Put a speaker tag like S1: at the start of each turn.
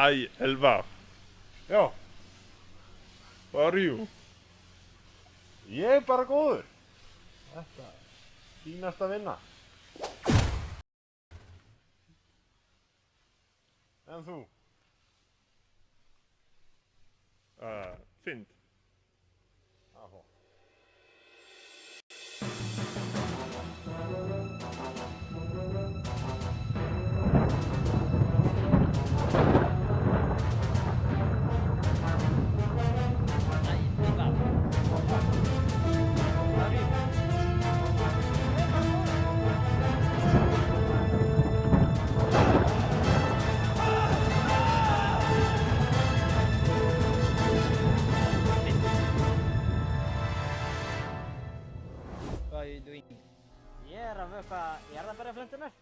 S1: Hi, Elvar.
S2: Já,
S1: How are you?
S2: ég er bara góður. Þetta er fínast að vinna. En þú?
S1: Fint.
S2: Jaha.
S3: What are you doing?
S4: Ég er að vökva jarðarberjaflöntunar.